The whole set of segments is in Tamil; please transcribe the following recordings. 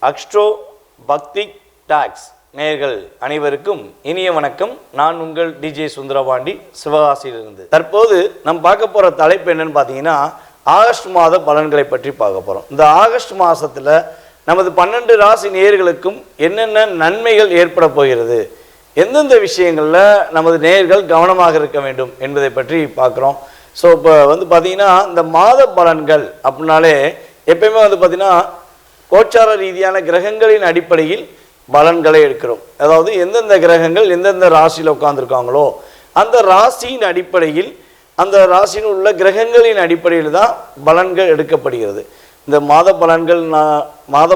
அக்ஸ்ட்ரோ பக்தி டாக்ஸ் நேயர்கள் அனைவருக்கும் இனிய வணக்கம். நான் உங்கள் டிஜே சுந்தரபாண்டி, சிவகாசியிலிருந்து. தற்போது நம்ம பார்க்க போகிற தலைப்பு என்னன்னு பார்த்தீங்கன்னா, ஆகஸ்ட் மாத பலன்களை பற்றி பார்க்க போகிறோம். இந்த ஆகஸ்ட் மாதத்தில் நமது 12 ராசி நேயர்களுக்கும் என்னென்ன நன்மைகள் ஏற்பட போகிறது, எந்தெந்த விஷயங்களில் நமது நேயர்கள் கவனமாக இருக்க வேண்டும் என்பதை பற்றி பார்க்குறோம். ஸோ இப்போ பார்த்தீங்கன்னா, இந்த மாத பலன்கள் அப்படின்னாலே எப்பயுமே பார்த்தீங்கன்னா கோச்சார ரீதியான கிரகங்களின் அடிப்படையில் பலன்களை எடுக்கிறோம். அதாவது எந்தெந்த கிரகங்கள் எந்தெந்த ராசியில் உட்கார்ந்துருக்காங்களோ அந்த ராசியின் அடிப்படையில், அந்த ராசியில் உள்ள கிரகங்களின் அடிப்படையில் தான் பலன்கள் எடுக்கப்படுகிறது. இந்த மாத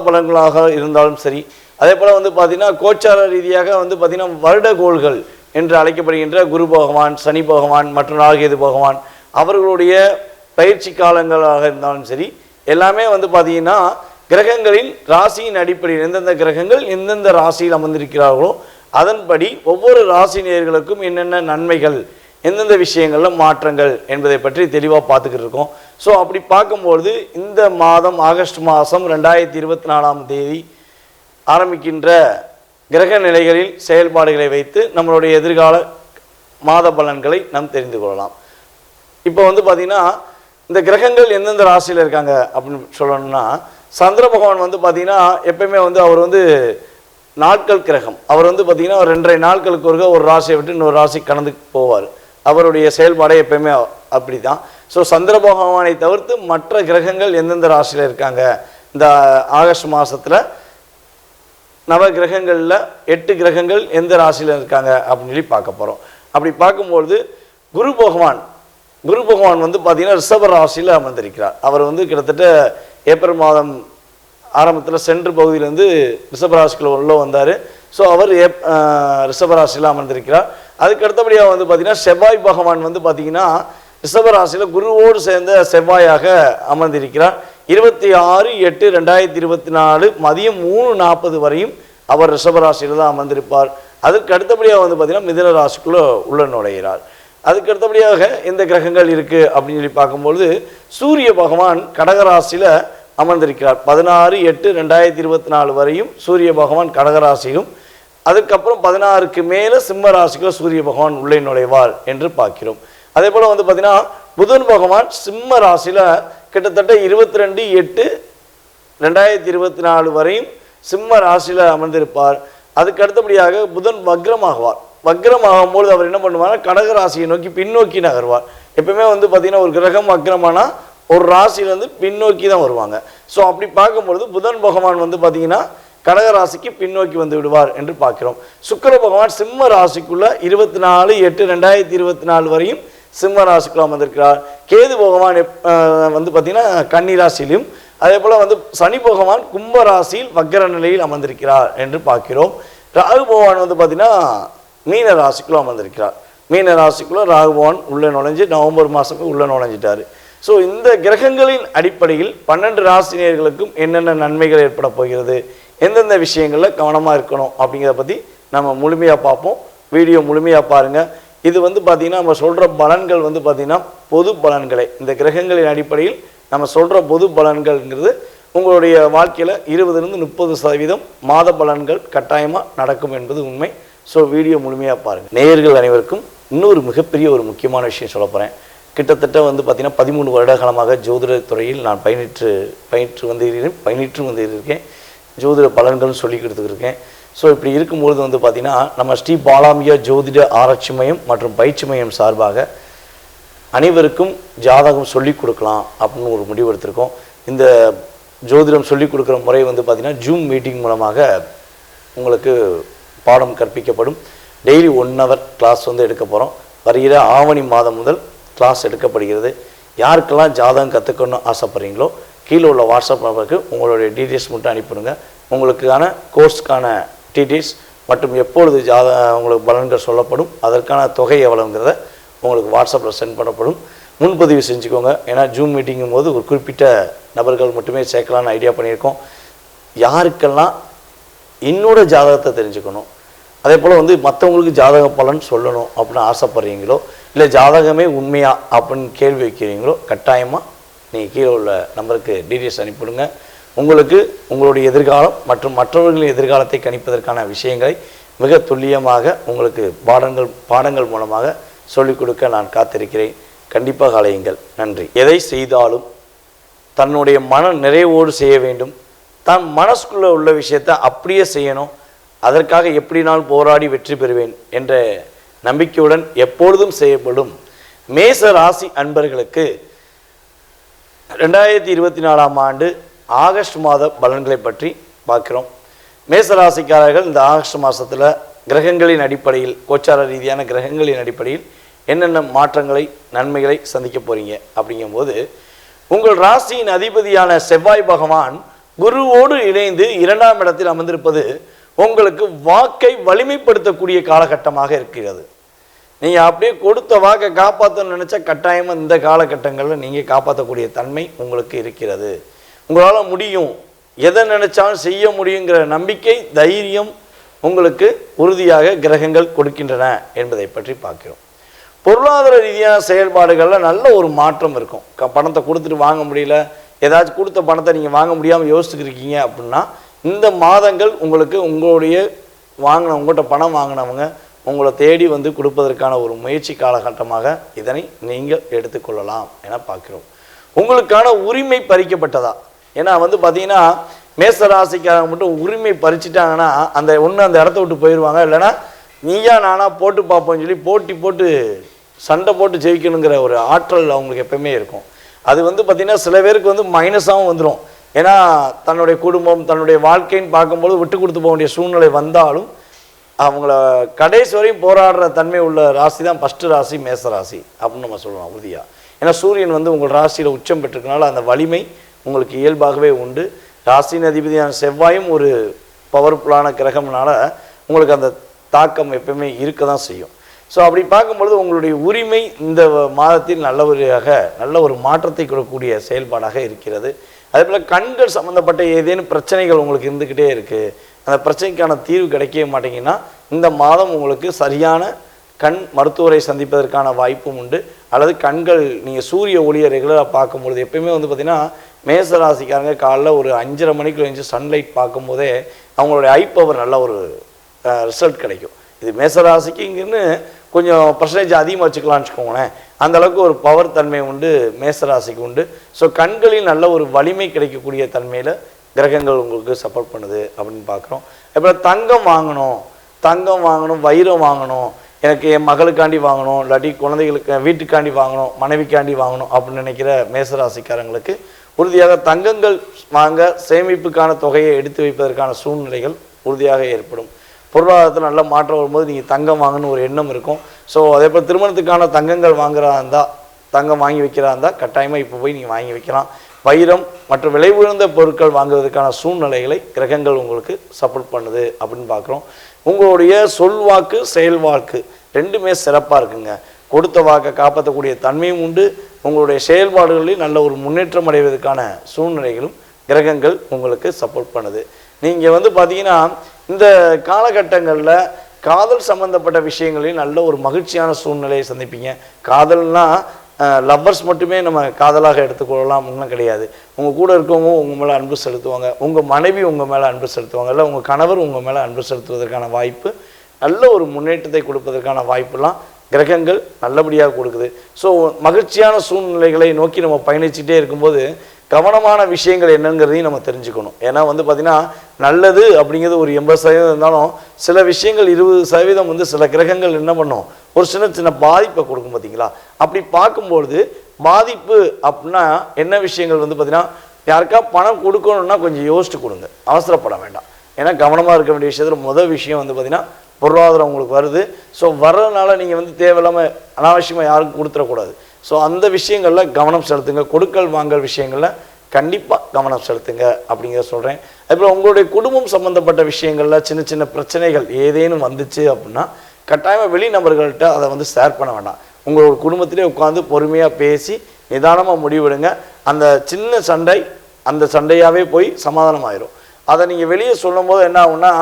பலன்களாக இருந்தாலும் சரி, அதே போல் பார்த்திங்கன்னா கோச்சார ரீதியாக பார்த்திங்கன்னா வருடகோள்கள் என்று அழைக்கப்படுகின்ற குரு பகவான், சனி பகவான் மற்றும் ராகேது பகவான் அவர்களுடைய பயிற்சி காலங்களாக இருந்தாலும் சரி, எல்லாமே பார்த்திங்கன்னா கிரகங்களின் ராசியின் அடிப்படையில் எந்தெந்த கிரகங்கள் எந்தெந்த ராசியில் அமர்ந்திருக்கிறார்களோ அதன்படி ஒவ்வொரு ராசி நேயர்களுக்கும் என்னென்ன நன்மைகள், எந்தெந்த விஷயங்களில் மாற்றங்கள் என்பதை பற்றி தெளிவாக பார்த்துக்கிட்டு இருக்கோம். ஸோ அப்படி பார்க்கும்பொழுது இந்த மாதம் ஆகஸ்ட் மாதம் 2024 ஆரம்பிக்கின்ற கிரக நிலைகளில் செயல்பாடுகளை வைத்து நம்மளுடைய எதிர்கால மாத பலன்களை நாம் தெரிந்து கொள்ளலாம். இப்போ பார்த்திங்கன்னா இந்த கிரகங்கள் எந்தெந்த ராசியில் இருக்காங்க அப்படின்னு சொல்லணும்னா, சந்திர பகவான் பார்த்திங்கன்னா எப்பயுமே அவர் நாட்கள் கிரகம். அவர் பார்த்திங்கன்னா ஒரு 2.5 நாட்களுக்கு ஒரு ராசியை விட்டு இன்னொரு ராசி கடந்து போவார். அவருடைய செயல்பாடை எப்பயுமே அப்படி தான். ஸோ சந்திர பகவானை தவிர்த்து மற்ற கிரகங்கள் எந்தெந்த ராசியில் இருக்காங்க, இந்த ஆகஸ்ட் மாதத்தில் நவ கிரகங்களில் 8 கிரகங்கள் எந்த ராசியில் இருக்காங்க அப்படின்னு சொல்லி பார்க்க போகிறோம். அப்படி பார்க்கும்பொழுது குரு பகவான் பார்த்திங்கன்னா ரிஷப ராசியில் அமர்ந்திருக்கிறார். அவர் கிட்டத்தட்ட ஏப்ரல் மாதம் ஆரம்பத்தில் சென்ட்ரு பகுதியிலேருந்து ரிஷபராசிக்குள்ள உள்ள வந்தார். ஸோ அவர் ரிஷபராசியில் அமர்ந்திருக்கிறார். அதுக்கு அடுத்தபடியாக பார்த்திங்கன்னா செவ்வாய் பகவான் பார்த்திங்கன்னா ரிஷபராசியில் குருவோடு சேர்ந்த செவ்வாயாக அமர்ந்திருக்கிறார். 26/8/2024 மதியம் 3:40 வரையும் அவர் ரிஷபராசியில் தான் அமர்ந்திருப்பார். அதுக்கு அடுத்தபடியாக பார்த்திங்கன்னா மிதுன ராசிக்குள்ளே உள்ள நுழைகிறார். அதுக்கு அடுத்தபடியாக எந்த கிரகங்கள் இருக்குது அப்படின்னு சொல்லி பார்க்கும்பொழுது சூரிய பகவான் கடகராசியில் அமர்ந்திருக்கிறார். 16/8/2024 வரையும் சூரிய பகவான் கடகராசியும், அதுக்கப்புறம் 16க்கு மேலே சிம்ம ராசிக்குள்ள சூரிய பகவான் உள்ளே நுழைவார் என்று பார்க்கிறோம். அதே போல் பார்த்திங்கன்னா புதன் பகவான் சிம்ம ராசியில் கிட்டத்தட்ட 22/8/2024 வரையும் சிம்ம ராசியில் அமர்ந்திருப்பார். அதுக்கு அடுத்தபடியாக புதன் வக்ரமாகுவார். வக்ரமாகும்போது அவர் என்ன பண்ணுவார்னா கடகராசியை நோக்கி பின்னோக்கி நகர்வார். எப்பவுமே பார்த்திங்கன்னா ஒரு கிரகம் வக்ரமானா ஒரு ராசியிலேருந்து பின்னோக்கி தான் வருவாங்க. ஸோ அப்படி பார்க்கும்பொழுது புதன் பகவான் பார்த்திங்கன்னா கடகராசிக்கு பின்னோக்கி வந்து விடுவார் என்று பார்க்கிறோம். சுக்கிர பகவான் சிம்ம ராசிக்குள்ள 24/8/2024 வரையும் சிம்ம ராசிக்குள்ள அமர்ந்திருக்கிறார். கேது பகவான் பார்த்திங்கன்னா கன்னி ராசியிலும், அதே போல் சனி பகவான் கும்ப ராசியில் வக்ர நிலையில் அமர்ந்திருக்கிறார் என்று பார்க்கிறோம். ராகு பகவான் பார்த்திங்கன்னா மீன ராசிக்குள்ள அமர்ந்திருக்கிறார். மீன ராசிக்குள்ள ராகு பகவான் உள்ளே நுழைஞ்சு நவம்பர் மாதமே உள்ளே நுழைஞ்சிட்டார். ஸோ இந்த கிரகங்களின் அடிப்படையில் 12 ராசினியர்களுக்கும் என்னென்ன நன்மைகள் ஏற்பட போகிறது, எந்தெந்த விஷயங்களில் கவனமாக இருக்கணும் அப்படிங்கிறத பற்றி நம்ம முழுமையாக பார்ப்போம். வீடியோ முழுமையாக பாருங்கள். இது பார்த்திங்கன்னா நம்ம சொல்கிற பலன்கள் பார்த்திங்கன்னா பொது பலன்களை, இந்த கிரகங்களின் அடிப்படையில் நம்ம சொல்கிற பொது பலன்கள்ங்கிறது உங்களுடைய வாழ்க்கையில் 20-30% மாத பலன்கள் கட்டாயமாக நடக்கும் என்பது உண்மை. ஸோ வீடியோ முழுமையாக பாருங்கள். நேயர்கள் அனைவருக்கும் இன்னொரு மிகப்பெரிய ஒரு முக்கியமான விஷயம் சொல்ல போகிறேன். கிட்டத்தட்ட பார்த்திங்கன்னா 13 வருட காலமாக ஜோதிட துறையில் நான் பயின்று வந்திருக்கேன். ஜோதிட பலன்கள் சொல்லி கொடுத்துருக்கேன். ஸோ இப்படி இருக்கும்பொழுது பார்த்திங்கன்னா நம்ம ஸ்ரீ பாலாம்பிகா ஜோதிட ஆராய்ச்சி மையம் மற்றும் பயிற்சி மையம் சார்பாக அனைவருக்கும் ஜாதகம் சொல்லிக் கொடுக்கலாம் அப்படின்னு ஒரு முடிவு எடுத்திருக்கோம். இந்த ஜோதிடம் சொல்லிக் கொடுக்குற முறை பார்த்திங்கன்னா ஜூம் மீட்டிங் மூலமாக உங்களுக்கு பாடம் கற்பிக்கப்படும். டெய்லி 1 hour கிளாஸ் எடுக்க போகிறோம். வருகிற ஆவணி மாதம் முதல் கிளாஸ் எடுக்கப்படுகிறது. யாருக்கெல்லாம் ஜாதகம் கற்றுக்கணும்னு ஆசைப்படுறீங்களோ கீழே உள்ள வாட்ஸ்அப் நம்பருக்கு உங்களுடைய டீட்டெயில்ஸ் மட்டும் அனுப்பிடுங்க. உங்களுக்கான கோர்ஸ்க்கான டீட்டெயில்ஸ் மற்றும் எப்பொழுது உங்களுக்கு பலன்கள் சொல்லப்படும், அதற்கான தொகை எவ்வளோங்கிறத உங்களுக்கு வாட்ஸ்அப்பில் சென்ட் பண்ணப்படும். முன்பதிவு செஞ்சுக்கோங்க. ஏன்னா ஜூம் மீட்டிங்கும் போது ஒரு குறிப்பிட்ட நபர்கள் மட்டுமே சேர்க்கலான்னு ஐடியா பண்ணியிருக்கோம். யாருக்கெல்லாம் என்னோட ஜாதகத்தை தெரிஞ்சுக்கணும், அதே போல் மற்றவங்களுக்கு ஜாதக பலன் சொல்லணும் அப்படின்னு ஆசைப்படுறீங்களோ, இல்லை ஜாதகமே உண்மையா அப்படின்னு கேள்வி வைக்கிறீங்களோ கட்டாயமாக நீங்கள் கீழே உள்ள நம்பருக்கு டீட்டெயில்ஸ் அனுப்பிவிடுங்க. உங்களுக்கு உங்களுடைய எதிர்காலம் மற்றும் மற்றவர்களின் எதிர்காலத்தை கணிப்பதற்கான விஷயங்களை மிக துல்லியமாக உங்களுக்கு பாடங்கள் மூலமாக சொல்லிக் கொடுக்க நான் காத்திருக்கிறேன். கண்டிப்பாக அலையுங்கள். நன்றி. எதை செய்தாலும் தன்னுடைய மன நிறைவோடு செய்ய வேண்டும். தான் மனசுக்குள்ளே உள்ள விஷயத்தை அப்படியே செய்யணும். அதற்காக எப்படினாலும் போராடி வெற்றி பெறுவேன் என்ற நம்பிக்கையுடன் எப்பொழுதும் செய்யப்படும் மேச ராசி அன்பர்களுக்கு 2024ஆம் ஆண்டு ஆகஸ்ட் மாத பலன்களை பற்றி பார்க்கிறோம். மேசராசிக்காரர்கள் இந்த ஆகஸ்ட் மாதத்தில் கிரகங்களின் அடிப்படையில், கோச்சார ரீதியான கிரகங்களின் அடிப்படையில் என்னென்ன மாற்றங்களை நன்மைகளை சந்திக்க போறீங்க அப்படிங்கும்போது, உங்கள் ராசியின் அதிபதியான செவ்வாய் பகவான் குருவோடு இணைந்து 2ஆம் இடத்தில் அமர்ந்திருப்பது உங்களுக்கு வாக்கை வலிமைப்படுத்தக்கூடிய காலகட்டமாக இருக்கிறது. நீங்கள் அப்படியே கொடுத்த வாக்கை காப்பாற்றணும்னு நினச்சா கட்டாயமாக இந்த காலகட்டங்களில் நீங்கள் காப்பாற்றக்கூடிய தன்மை உங்களுக்கு இருக்கிறது. உங்களால் முடியும், எதை நினைச்சாலும் செய்ய முடியுங்கிற நம்பிக்கை, தைரியம் உங்களுக்கு உறுதியாக கிரகங்கள் கொடுக்கின்றன என்பதை பற்றி பார்க்கிறோம். பொருளாதார ரீதியான செயல்பாடுகளில் நல்ல ஒரு மாற்றம் இருக்கும். பணத்தை கொடுத்துட்டு வாங்க முடியல, ஏதாச்சும் கொடுத்த பணத்தை நீங்கள் வாங்க முடியாமல் யோசிச்சுருக்கீங்க அப்படின்னா, இந்த மாதங்கள் உங்களுக்கு உங்களுடைய உங்கள்கிட்ட பணம் வாங்கினவங்க உங்களை தேடி வந்து கொடுப்பதற்கான ஒரு முயற்சி காலகட்டமாக இதனை நீங்கள் எடுத்துக்கொள்ளலாம் என பார்க்கிறோம். உங்களுக்கான உரிமை பறிக்கப்பட்டதா? ஏன்னா பார்த்தீங்கன்னா மேசராசிக்காரங்க மட்டும் உரிமை பறிச்சிட்டாங்கன்னா அந்த இடத்த விட்டு போயிடுவாங்க. இல்லைன்னா நீயா நானா போட்டு பார்ப்போம்னு சொல்லி போட்டு சண்டை போட்டு ஜெயிக்கணுங்கிற ஒரு ஆற்றல் அவங்களுக்கு எப்பவுமே இருக்கும். அது பார்த்தீங்கன்னா சில பேருக்கு மைனஸாகவும் வந்துடும். ஏன்னா தன்னுடைய குடும்பம் தன்னுடைய வாழ்க்கைன்னு பார்க்கும்போது விட்டு கொடுத்து போக வேண்டிய சூழ்நிலை வந்தாலும் அவங்கள கடைசி வரையும் போராடுற தன்மை உள்ள ராசி தான் ஃபஸ்ட்டு ராசி மேசராசி அப்படின்னு நம்ம சொல்லலாம் உறுதியாக. ஏன்னா சூரியன் உங்கள் ராசியில் உச்சம் பெற்றிருக்கனால அந்த வலிமை உங்களுக்கு இயல்பாகவே உண்டு. ராசியின் அதிபதியான செவ்வாயும் ஒரு பவர்ஃபுல்லான கிரகம்னால உங்களுக்கு அந்த தாக்கம் எப்பவுமே இருக்க தான் செய்யும். ஸோ அப்படி பார்க்கும்பொழுது உங்களுடைய உரிமை இந்த மாதத்தில் நல்ல ஒரு மாற்றத்தை கொடுக்கக்கூடிய செயல்பாடாக இருக்கிறது. அதே போல் கண்கள் சம்மந்தப்பட்ட ஏதேனும் பிரச்சனைகள் உங்களுக்கு இருந்துக்கிட்டே இருக்குது, அந்த பிரச்சனைக்கான தீர்வு கிடைக்கவே மாட்டேங்கன்னா இந்த மாதம் உங்களுக்கு சரியான கண் மருத்துவரை சந்திப்பதற்கான வாய்ப்பும் உண்டு. அல்லது கண்கள் நீங்கள் சூரிய ஒளியை ரெகுலராக பார்க்கும்பொழுது எப்பயுமே பார்த்திங்கன்னா மேசராசிக்காரங்க காலைல ஒரு 5:30 மணிக்கு எழுந்து சன்லைட் பார்க்கும்போதே அவங்களுடைய ஐ பவர் நல்ல ஒரு ரிசல்ட் கிடைக்கும். இது மேசராசிக்கு இங்கன்னு கொஞ்சம் பர்சன்டேஜ் அதிகமாக வச்சுக்கலாம்னு வச்சுக்கோங்களேன். அந்த அளவுக்கு ஒரு பவர் தன்மை உண்டு மேசராசிக்கு உண்டு. ஸோ கண்களில் நல்ல ஒரு வலிமை கிடைக்கக்கூடிய தன்மையில் கிரகங்கள் உங்களுக்கு சப்போர்ட் பண்ணுது அப்படின்னு பார்க்குறோம். அப்புறம் தங்கம் வாங்கணும், வைரம் வாங்கணும், எனக்கு என் மகளுக்காண்டி வாங்கணும், இல்லாட்டி குழந்தைகளுக்கு வீட்டுக்காண்டி வாங்கணும், மனைவிக்காண்டி வாங்கணும் அப்படின்னு நினைக்கிற மேசராசிக்காரங்களுக்கு உறுதியாக தங்கங்கள் வாங்க சேமிப்புக்கான தொகையை எடுத்து வைப்பதற்கான சூழ்நிலைகள் உறுதியாக ஏற்படும். பொருளாதாரத்தில் நல்ல மாற்றம் வரும்போது நீங்கள் தங்கம் வாங்கணும்னு ஒரு எண்ணம் இருக்கும். ஸோ அதே போல் திருமணத்துக்கான தங்கங்கள் வாங்குறதா இருந்தால், தங்கம் வாங்கி வைக்கிறதா இருந்தால் கட்டாயமாக இப்போ போய் நீங்கள் வாங்கி வைக்கலாம். வைரம் மற்றும் விலை உயர்ந்த பொருட்கள் வாங்குவதற்கான சூழ்நிலைகளை கிரகங்கள் உங்களுக்கு சப்போர்ட் பண்ணுது அப்படின்னு பார்க்குறோம். உங்களுடைய சொல்வாக்கு செயல்வாக்கு ரெண்டுமே சிறப்பாக இருக்குங்க. கொடுத்த வாக்கை காப்பாற்றக்கூடிய தன்மையும் உண்டு. உங்களுடைய செயல்பாடுகளில் நல்ல ஒரு முன்னேற்றம் அடைவதற்கான சூழ்நிலைகளும் கிரகங்கள் உங்களுக்கு சப்போர்ட் பண்ணுது. நீங்கள் பார்த்தீங்கன்னா இந்த காலகட்டங்களில் காதல் சம்பந்தப்பட்ட விஷயங்களையும் நல்ல ஒரு மகிழ்ச்சியான சூழ்நிலையை சந்திப்பீங்க. காதல்னால் லவ்வர்ஸ் மட்டுமே நம்ம காதலாக எடுத்துக்கொள்ளலாம் ஒன்றும் கிடையாது. உங்கள் கூட இருக்கவங்க உங்கள் மேலே அன்பு செலுத்துவாங்க, உங்கள் மனைவி உங்கள் மேலே அன்பு செலுத்துவாங்க, இல்லை உங்கள் கணவர் உங்கள் மேலே அன்பு செலுத்துவதற்கான வாய்ப்பு, நல்ல ஒரு முன்னேற்றத்தை கொடுப்பதற்கான வாய்ப்பெல்லாம் கிரகங்கள் நல்லபடியாக கொடுக்குது. ஸோ மகிழ்ச்சியான சூழ்நிலைகளை நோக்கி நம்ம பயணிச்சுட்டே இருக்கும்போது கவனமான விஷயங்கள் என்னங்கிறதையும் நம்ம தெரிஞ்சுக்கணும். ஏன்னா பார்த்திங்கன்னா நல்லது அப்படிங்கிறது ஒரு 80% இருந்தாலும் சில விஷயங்கள் 20% சில கிரகங்கள் என்ன பண்ணும், ஒரு சின்ன பாதிப்பை கொடுக்கும் பார்த்தீங்களா. அப்படி பார்க்கும்பொழுது பாதிப்பு அப்படின்னா என்ன விஷயங்கள் பார்த்திங்கன்னா, யாருக்கா பணம் கொடுக்கணும்னா கொஞ்சம் யோசிச்சு கொடுங்க, அவசரப்பட வேண்டாம். ஏன்னா கவனமாக இருக்க வேண்டிய விஷயத்தில் முதல் விஷயம் பார்த்திங்கன்னா பொருளாதாரம் உங்களுக்கு வருது. ஸோ வர்றதுனால நீங்கள் தேவையில்லாமல் அனாவசியமாக யாருக்கும் கொடுத்துடக்கூடாது. ஸோ அந்த விஷயங்களில் கவனம் செலுத்துங்க. கொடுக்கல் வாங்கல் விஷயங்களில் கண்டிப்பாக கவனம் செலுத்துங்க அப்படிங்கிற சொல்கிறேன். அதுபோல் உங்களுடைய குடும்பம் சம்மந்தப்பட்ட விஷயங்களில் சின்ன பிரச்சனைகள் ஏதேனும் வந்துச்சு அப்படின்னா கட்டாயமாக வெளி நபர்கள்ட்ட அதை ஷேர் பண்ண வேண்டாம். உங்களோட குடும்பத்திலே உட்காந்து பொறுமையாக பேசி நிதானமாக முடிவெடுங்க. அந்த சின்ன சண்டை அந்த சண்டையாகவே போய் சமாதானம் ஆயிரும். அதை நீங்கள் வெளியே சொல்லும் போது என்ன ஆகும்னா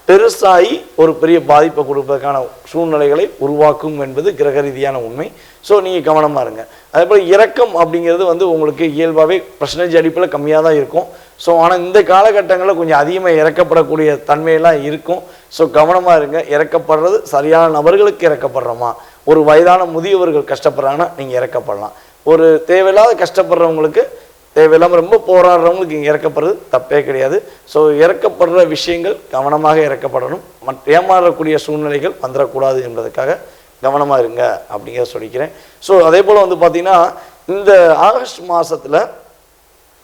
பெருசாகி ஒரு பெரிய பாதிப்பை கொடுப்பதற்கான சூழ்நிலைகளை உருவாக்கும் என்பது கிரக ரீதியான உண்மை. ஸோ நீங்கள் கவனமாக இருங்க. அதே போல் இரக்கம் அப்படிங்கிறது உங்களுக்கு இயல்பாகவே பர்சன்டேஜ் அடிப்பில் கம்மியாக தான் இருக்கும். ஸோ ஆனால் இந்த காலகட்டங்களில் கொஞ்சம் அதிகமாக இறக்கப்படக்கூடிய தன்மையெல்லாம் இருக்கும். ஸோ கவனமாக இருங்க. இறக்கப்படுறது சரியான நபர்களுக்கு இறக்கப்படுறோமா? ஒரு வயதான முதியவர்கள் கஷ்டப்படுறாங்கன்னா நீங்கள் இறக்கப்படலாம். ஒரு தேவையில்லாத கஷ்டப்படுறவங்களுக்கு, தேவையில்லாமல் ரொம்ப போராடுறவங்களுக்கு இங்கே இறக்கப்படுறது தப்பே கிடையாது. ஸோ இறக்கப்படுற விஷயங்கள் கவனமாக இறக்கப்படணும். ஏமாறக்கூடிய சூழ்நிலைகள் வந்துடக்கூடாது என்பதற்காக கவனமாக இருங்க அப்படிங்கிற சொல்லிக்கிறேன். ஸோ அதே போல் வந்து பார்த்திங்கன்னா இந்த ஆகஸ்ட் மாதத்தில்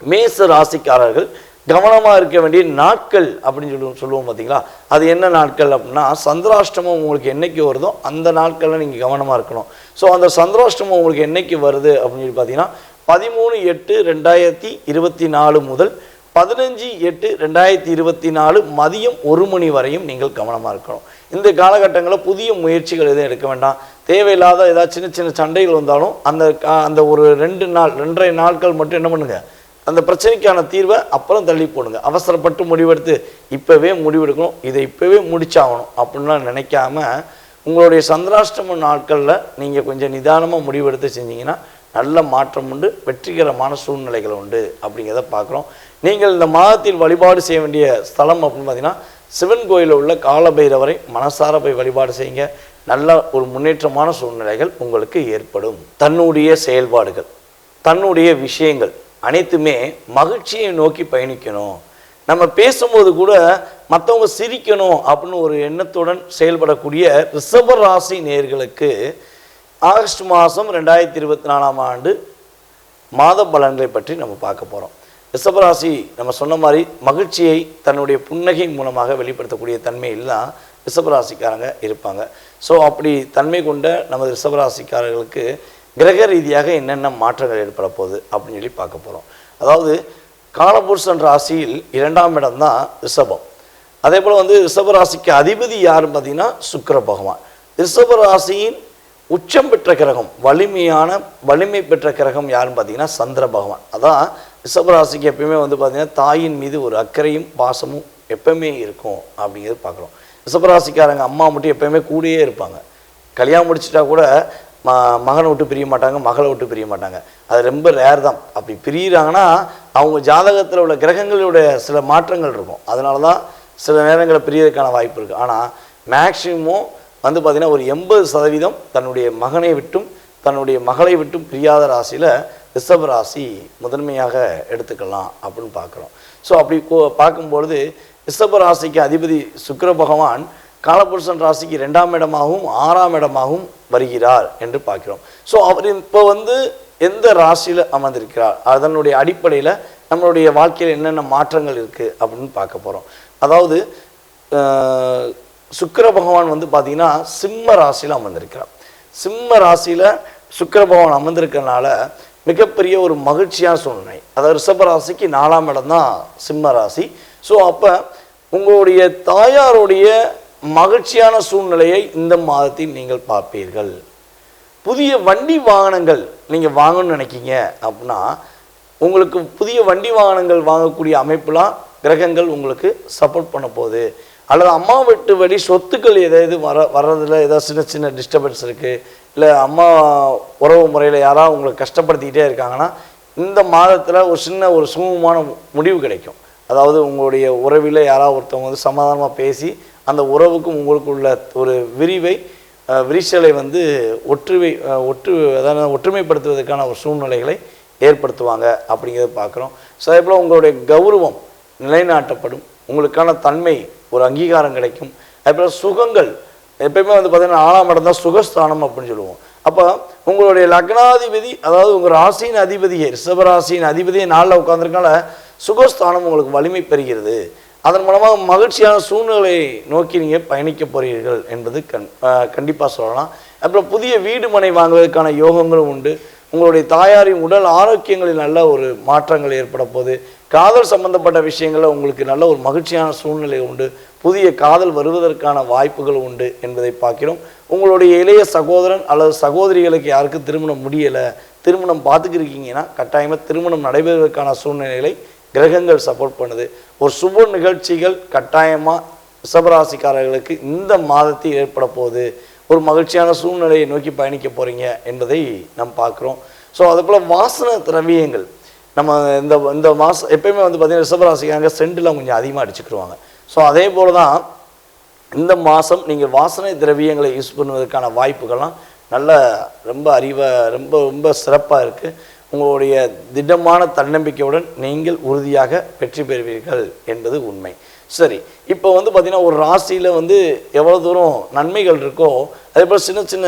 மேச ராசிக்காரர்கள் கவனமாக இருக்க வேண்டிய நாட்கள் அப்படின்னு சொல்லுவோம் பார்த்தீங்களா, அது என்ன நாட்கள் அப்படின்னா, சந்திராஷ்டமம் உங்களுக்கு என்னைக்கு வருதோ அந்த நாட்களில் நீங்கள் கவனமாக இருக்கணும். ஸோ அந்த சந்திராஷ்டமம் உங்களுக்கு என்னைக்கு வருது அப்படின்னு சொல்லி பார்த்தீங்கன்னா 13/8/2024 முதல் 15/8/2024 மதியம் 1 மணி வரையும் நீங்கள் கவனமாக இருக்கணும். இந்த காலகட்டங்களில் புதிய முயற்சிகள் எதுவும் எடுக்க வேண்டாம். தேவையில்லாத ஏதாவது சின்ன சின்ன சண்டைகள் வந்தாலும் அந்த ஒரு 2 நாட்கள் மட்டும் என்ன பண்ணுங்கள், அந்த பிரச்சனைக்கான தீர்வை அப்புறம் தள்ளி போடுங்க. அவசரப்பட்டு முடிவெடுத்து இப்போவே முடிவெடுக்கணும், இதை இப்போவே முடிச்சாகணும் அப்படின்லாம் நினைக்காம உங்களுடைய சந்திராஷ்டம நாட்களில் நீங்கள் கொஞ்சம் நிதானமாக முடிவெடுத்து செஞ்சீங்கன்னா நல்ல மாற்றம் உண்டு, வெற்றிகரமான சூழ்நிலைகள் உண்டு அப்படிங்கிறத பார்க்குறோம். நீங்கள் இந்த மாதத்தில் வழிபாடு செய்ய வேண்டிய ஸ்தலம் அப்படின்னு பார்த்தீங்கன்னா சிவன் கோயிலில் உள்ள காலபைரவரை மனசார போய் வழிபாடு செய்யுங்க. நல்ல ஒரு முன்னேற்றமான சூழ்நிலைகள் உங்களுக்கு ஏற்படும். தன்னுடைய செயல்பாடுகள், தன்னுடைய விஷயங்கள் அனைத்துமே மகிழ்ச்சியை நோக்கி பயணிக்கணும். நம்ம பேசும்போது கூட மற்றவங்க சிரிக்கணும் அப்படின்னு ஒரு எண்ணத்துடன் செயல்படக்கூடிய ரிஷப ராசி நேயர்களுக்கு ஆகஸ்ட் மாதம் 2024ஆம் ஆண்டு மாத பலன்களை பற்றி நம்ம பார்க்க போகிறோம். ரிஷபராசி நம்ம சொன்ன மாதிரி மகிழ்ச்சியை தன்னுடைய புன்னகை மூலமாக வெளிப்படுத்தக்கூடிய தன்மையில் தான் ரிஷபராசிக்காரங்க இருப்பாங்க. ஸோ அப்படி தன்மை கொண்ட நமது ரிஷபராசிக்காரர்களுக்கு கிரக ரீதியாக என்னென்ன மாற்றங்கள் ஏற்பட போகுது அப்படின்னு சொல்லி பார்க்க போகிறோம். அதாவது காலபுருஷன் ராசியில் 2ஆம் இடம் தான் ரிஷபம். அதே போல் வந்து ரிஷபராசிக்கு அதிபதி யாருன்னு பார்த்தீங்கன்னா சுக்கிர பகவான். ரிஷபராசியின் உச்சம் பெற்ற கிரகம், வலிமை பெற்ற கிரகம் யாருன்னு பார்த்தீங்கன்னா சந்திர பகவான். அதான் ரிஷபராசிக்கு எப்பயுமே வந்து பார்த்தீங்கன்னா தாயின் மீது ஒரு அக்கறையும் பாசமும் எப்பவுமே இருக்கும் அப்படிங்கிறது பார்க்குறோம். ரிஷபராசிக்காரங்க அம்மா மட்டும் எப்பயுமே கூடயே இருப்பாங்க. கல்யாணம் முடிச்சுட்டா கூட மகனை விட்டு பிரிய மாட்டாங்க, மகளை விட்டு பிரிய மாட்டாங்க. அது ரொம்ப ரேர் தான். அப்படி பிரியிறாங்கன்னா அவங்க ஜாதகத்தில் உள்ள கிரகங்களுடைய சில மாற்றங்கள் இருக்கும். அதனால தான் சில நேரங்களில் பிரியறதுக்கான வாய்ப்பு இருக்குது. ஆனால் மேக்சிமம் வந்து பார்த்திங்கன்னா ஒரு 80% தன்னுடைய மகனை விட்டும் தன்னுடைய மகளை விட்டும் பிரியாத ராசியில் ரிஷப ராசி முதன்மையாக எடுத்துக்கலாம் அப்படின்னு பார்க்குறோம். ஸோ அப்படி பார்க்கும்பொழுது ரிஷப ராசிக்கு அதிபதி சுக்கிர பகவான் காலபுருஷன் ராசிக்கு 2ஆம் இடமாகவும் 6ஆம் இடமாகவும் வருகிறார் என்று பார்க்கிறோம். ஸோ அவர் இப்போ வந்து எந்த ராசியில் அமர்ந்திருக்கிறார், அதனுடைய அடிப்படையில் நம்மளுடைய வாழ்க்கையில் என்னென்ன மாற்றங்கள் இருக்குது அப்படின்னு பார்க்க போகிறோம். அதாவது சுக்கிர பகவான் வந்து பார்த்திங்கன்னா சிம்ம ராசியில் அமர்ந்திருக்கிறார். சிம்ம ராசியில் சுக்கிர பகவான் அமர்ந்திருக்கிறதுனால மிகப்பெரிய ஒரு மகிழ்ச்சியான சூழ்நிலை. அதாவது ரிஷப ராசிக்கு 4ஆம் இடம் தான் சிம்ம ராசி. ஸோ அப்போ உங்களுடைய தாயாருடைய மகிழ்ச்சியான சூழ்நிலையை இந்த மாதத்தில் நீங்கள் பார்ப்பீர்கள். புதிய வண்டி வாகனங்கள் நீங்கள் வாங்கணும்னு நினைக்கிங்க அப்படின்னா உங்களுக்கு புதிய வண்டி வாகனங்கள் வாங்கக்கூடிய அமைப்புலாம் கிரகங்கள் உங்களுக்கு சப்போர்ட் பண்ண போகுது. அல்லது அம்மா வீட்டு வழி சொத்துக்கள் எதாவது வர்றதில் ஏதாவது சின்ன சின்ன டிஸ்டர்பன்ஸ் இருக்குது, இல்லை அம்மா உறவு முறையில் யாராவது உங்களை கஷ்டப்படுத்திக்கிட்டே இருக்காங்கன்னா இந்த மாதத்தில் ஒரு சின்ன ஒரு சுமூகமான முடிவு கிடைக்கும். அதாவது உங்களுடைய உறவில் யாராவது ஒருத்தவங்க வந்து சமாதானமாக பேசி அந்த உறவுக்கும் உங்களுக்கு உள்ள ஒரு விரிசலை வந்து ஒற்றுமைப்படுத்துவதற்கான ஒரு சூழ்நிலைகளை ஏற்படுத்துவாங்க அப்படிங்கிறத பார்க்குறோம். ஸோ அதே போல் உங்களுடைய கௌரவம் நிலைநாட்டப்படும், உங்களுக்கான தன்மை ஒரு அங்கீகாரம் கிடைக்கும். அதுபோல் சுகங்கள் எப்பயுமே வந்து பார்த்திங்கன்னா 4ஆம் இடம் தான் சுகஸ்தானம் அப்படின்னு சொல்லுவோம். அப்போ உங்களுடைய லக்னாதிபதி, அதாவது உங்கள் ராசியின் அதிபதியை, ரிஷபராசியின் அதிபதியை 4ல் உட்காந்துருக்கனால சுகஸ்தானம் உங்களுக்கு வலிமை பெறுகிறது. அதன் மூலமாக மகிழ்ச்சியான சூழ்நிலையை நோக்கி நீங்கள் பயணிக்க போகிறீர்கள் என்பது கண்டிப்பாக சொல்லலாம். அப்புறம் புதிய வீடு மனை வாங்குவதற்கான யோகங்களும் உண்டு. உங்களுடைய தாயாரின் உடல் ஆரோக்கியங்களில் நல்ல ஒரு மாற்றங்கள் ஏற்பட போகுது. காதல் சம்பந்தப்பட்ட விஷயங்களில் உங்களுக்கு நல்ல ஒரு மகிழ்ச்சியான சூழ்நிலை உண்டு. புதிய காதல் வருவதற்கான வாய்ப்புகள் உண்டு என்பதை பார்க்கிறோம். உங்களுடைய இளைய சகோதரன் அல்லது சகோதரிகளுக்கு யாருக்கு திருமணம் முடியலை, திருமணம் பார்த்துக்கிருக்கீங்கன்னா கட்டாயமாக திருமணம் நடைபெறுவதற்கான சூழ்நிலைகளை கிரகங்கள் சப்போர்ட் பண்ணுது. ஒரு சுப நிகழ்ச்சிகள் கட்டாயமாக ரிஷபராசிக்காரர்களுக்கு இந்த மாதத்தில் ஏற்பட போகுது. ஒரு மகிழ்ச்சியான சூழ்நிலையை நோக்கி பயணிக்க போகிறீங்க என்பதை நாம் பார்க்குறோம். ஸோ அதுபோல் வாசன திரவியங்கள், நம்ம இந்த இந்த மாதம் எப்பயுமே வந்து பார்த்திங்கன்னா ரிஷபராசிக்காரங்க சென்ட்லாம் கொஞ்சம் அதிகமாக அடிச்சுக்கிடுவாங்க. ஸோ அதே போல் தான் இந்த மாதம் நீங்கள் வாசனை திரவியங்களை யூஸ் பண்ணுவதற்கான வாய்ப்புகள்லாம் நல்ல ரொம்ப ரொம்ப ரொம்ப சிறப்பாக இருக்குது. உங்களுடைய திடமான தன்னம்பிக்கையுடன் நீங்கள் உறுதியாக வெற்றி பெறுவீர்கள் என்பது உண்மை. சரி, இப்போ வந்து பார்த்திங்கன்னா ஒரு ராசியில் வந்து எவ்வளோ தூரம் நன்மைகள் இருக்கோ அதே போல் சின்ன சின்ன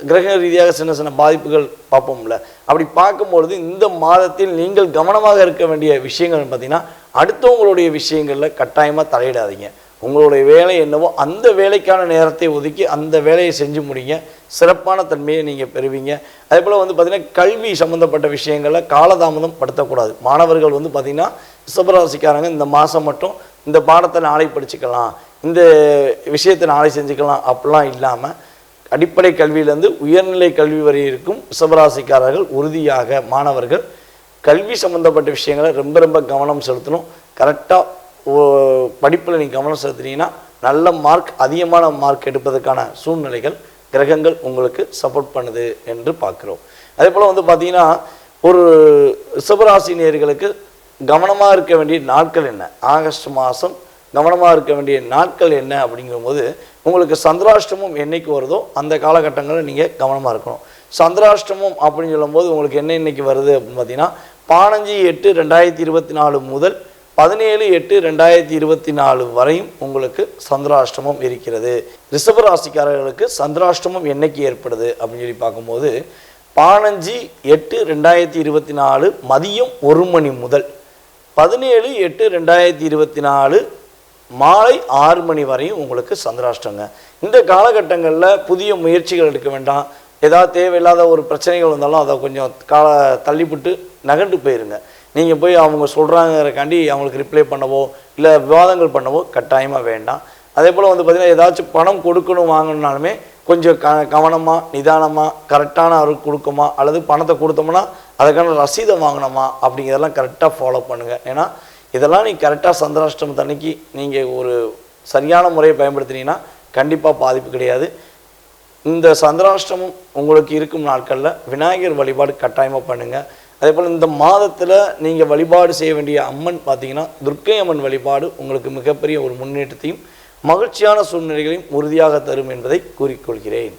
கிரக ரீதியாக சின்ன சின்ன பாதிப்புகள் பார்ப்போம்ல. அப்படி பார்க்கும்பொழுது இந்த மாதத்தில் நீங்கள் கவனமாக இருக்க வேண்டிய விஷயங்கள் பார்த்திங்கன்னா அடுத்தவங்களுடைய விஷயங்களில் கட்டாயமாக தலையிடாதீங்க. உங்களுடைய வேலை என்னவோ அந்த வேலைக்கான நேரத்தை ஒதுக்கி அந்த வேலையை செஞ்சு முடிங்க. சிறப்பான தன்மையை நீங்கள் பெறுவீங்க. அதே போல் வந்து பார்த்திங்கன்னா கல்வி சம்மந்தப்பட்ட விஷயங்களில் காலதாமதம் படுத்தக்கூடாது. மாணவர்கள் வந்து பார்த்திங்கன்னா ரிஷபராசிக்காரங்க இந்த மாதம் மட்டும் இந்த பாடத்தை நாளை படிச்சுக்கலாம், இந்த விஷயத்தை நாளை செஞ்சுக்கலாம் அப்படிலாம் இல்லாமல் அடிப்படை கல்வியிலேருந்து உயர்நிலை கல்வி வரை இருக்கும் ரிஷபராசிக்காரர்கள் உறுதியாக மாணவர்கள் கல்வி சம்மந்தப்பட்ட விஷயங்களை ரொம்ப ரொம்ப கவனம் செலுத்தணும். கரெக்டாக படிப்பில் நீங்கள் கவனம் செலுத்தினீங்கன்னா நல்ல மார்க், அதிகமான மார்க் எடுப்பதற்கான சூழ்நிலைகள் கிரகங்கள் உங்களுக்கு சப்போர்ட் பண்ணுது என்று பார்க்குறோம். அதே போல் வந்து பார்த்திங்கன்னா ஒரு ரிஷபராசி நேயர்களுக்கு கவனமாக இருக்க வேண்டிய நாட்கள் என்ன, ஆகஸ்ட் மாதம் கவனமாக இருக்க வேண்டிய நாட்கள் என்ன அப்படிங்கும்போது உங்களுக்கு சந்திராஷ்டமம் என்னைக்கு வருதோ அந்த காலகட்டங்களில் நீங்கள் கவனமாக இருக்கணும். சந்திராஷ்டமம் அப்படின்னு சொல்லும்போது உங்களுக்கு என்ன இன்னைக்கு வருது அப்படின்னு பார்த்தீங்கன்னா 15/8/2024 முதல் 17/8/2024 வரையும் உங்களுக்கு சந்திராஷ்டமம் இருக்கிறது. ரிஷபராசிக்காரர்களுக்கு சந்திராஷ்டமம் என்னைக்கு ஏற்படுது அப்படின்னு சொல்லி பார்க்கும்போது 15/8/2024 மதியம் 1 மணி முதல் 17/8/2024 மாலை 6 மணி வரையும் உங்களுக்கு சந்திராஷ்டங்க. இந்த காலகட்டங்களில் புதிய முயற்சிகள் எடுக்க வேண்டாம். ஏதாவது தேவையில்லாத ஒரு பிரச்சனைகள் வந்தாலும் அதை கொஞ்சம் தள்ளிவிட்டு நகண்டு போயிருங்க. நீங்கள் போய் அவங்க சொல்கிறாங்கிறக்காண்டி அவங்களுக்கு ரிப்ளை பண்ணவோ இல்லை விவாதங்கள் பண்ணவோ கட்டாயமாக வேண்டாம். அதே போல் வந்து பார்த்திங்கன்னா ஏதாச்சும் பணம் கொடுக்கணும் வாங்கணுனாலுமே கொஞ்சம் கவனமாக நிதானமாக கரெக்டான அவருக்கு கொடுக்குமா அல்லது பணத்தை கொடுத்தோம்னா அதுக்கான ரசீதை வாங்கணுமா அப்படிங்கிறதெல்லாம் கரெக்டாக ஃபாலோ பண்ணுங்கள். ஏன்னா இதெல்லாம் நீங்கள் கரெக்டாக சந்திராஷ்டமம் அன்னைக்கு நீங்கள் ஒரு சரியான முறையை பயன்படுத்தினீங்கன்னா கண்டிப்பாக பாதிப்பு கிடையாது. இந்த சந்திராஷ்டமம் உங்களுக்கு இருக்கும் நாட்களில் விநாயகர் வழிபாடு கட்டாயமாக பண்ணுங்கள். அதே போல் இந்த மாதத்தில் நீங்கள் வழிபாடு செய்ய வேண்டிய அம்மன் பார்த்தீங்கன்னா துர்க்கை அம்மன் வழிபாடு உங்களுக்கு மிகப்பெரிய ஒரு முன்னேற்றத்தையும் மகிழ்ச்சியான சூழ்நிலைகளையும் உறுதியாக தரும் என்பதை கூறிக்கொள்கிறேன்.